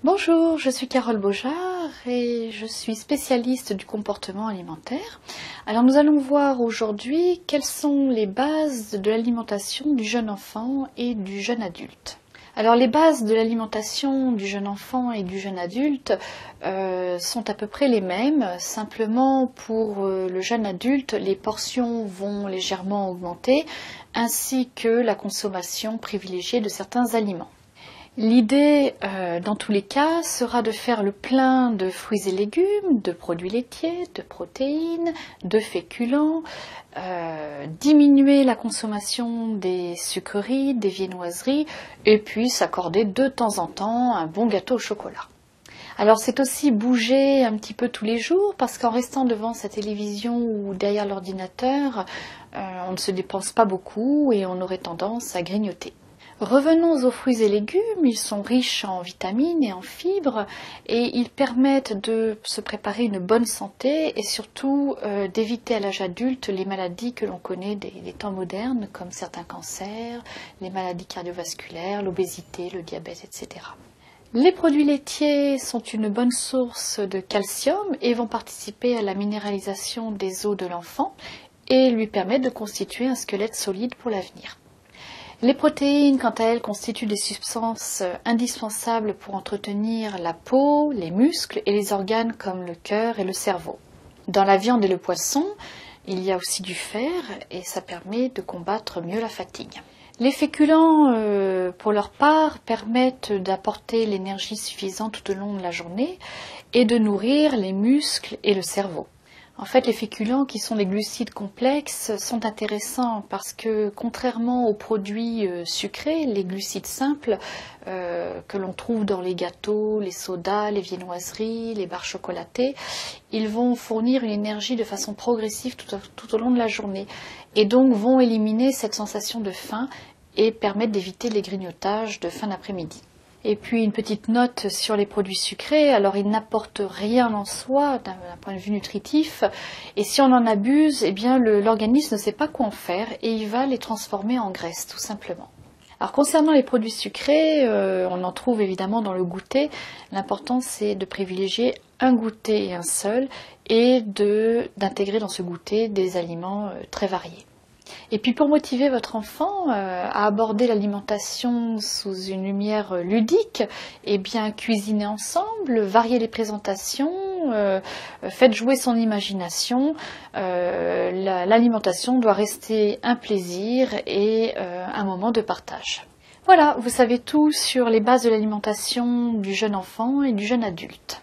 Bonjour, je suis Carole Beaujard et je suis spécialiste du comportement alimentaire. Alors nous allons voir aujourd'hui quelles sont les bases de l'alimentation du jeune enfant et du jeune adulte. Alors les bases de l'alimentation du jeune enfant et du jeune adulte sont à peu près les mêmes, simplement pour le jeune adulte, les portions vont légèrement augmenter, ainsi que la consommation privilégiée de certains aliments. L'idée, dans tous les cas, sera de faire le plein de fruits et légumes, de produits laitiers, de protéines, de féculents, diminuer la consommation des sucreries, des viennoiseries, et puis s'accorder de temps en temps un bon gâteau au chocolat. Alors c'est aussi bouger un petit peu tous les jours, parce qu'en restant devant sa télévision ou derrière l'ordinateur, on ne se dépense pas beaucoup et on aurait tendance à grignoter. Revenons aux fruits et légumes, ils sont riches en vitamines et en fibres et ils permettent de se préparer une bonne santé et surtout d'éviter à l'âge adulte les maladies que l'on connaît des temps modernes comme certains cancers, les maladies cardiovasculaires, l'obésité, le diabète, etc. Les produits laitiers sont une bonne source de calcium et vont participer à la minéralisation des os de l'enfant et lui permettre de constituer un squelette solide pour l'avenir. Les protéines, quant à elles, constituent des substances indispensables pour entretenir la peau, les muscles et les organes comme le cœur et le cerveau. Dans la viande et le poisson, il y a aussi du fer et ça permet de combattre mieux la fatigue. Les féculents, pour leur part, permettent d'apporter l'énergie suffisante tout au long de la journée et de nourrir les muscles et le cerveau. En fait, les féculents, qui sont des glucides complexes, sont intéressants parce que, contrairement aux produits sucrés, les glucides simples que l'on trouve dans les gâteaux, les sodas, les viennoiseries, les barres chocolatées, ils vont fournir une énergie de façon progressive tout au long de la journée et donc vont éliminer cette sensation de faim et permettre d'éviter les grignotages de fin d'après-midi. Et puis une petite note sur les produits sucrés, alors ils n'apportent rien en soi d'un point de vue nutritif et si on en abuse, eh bien l'organisme ne sait pas quoi en faire et il va les transformer en graisse tout simplement. Alors concernant les produits sucrés, on en trouve évidemment dans le goûter, l'important c'est de privilégier un goûter et un seul et d'intégrer dans ce goûter des aliments très variés. Et puis pour motiver votre enfant à aborder l'alimentation sous une lumière ludique, eh bien cuisinez ensemble, variez les présentations, faites jouer son imagination. L'alimentation doit rester un plaisir et un moment de partage. Voilà, vous savez tout sur les bases de l'alimentation du jeune enfant et du jeune adulte.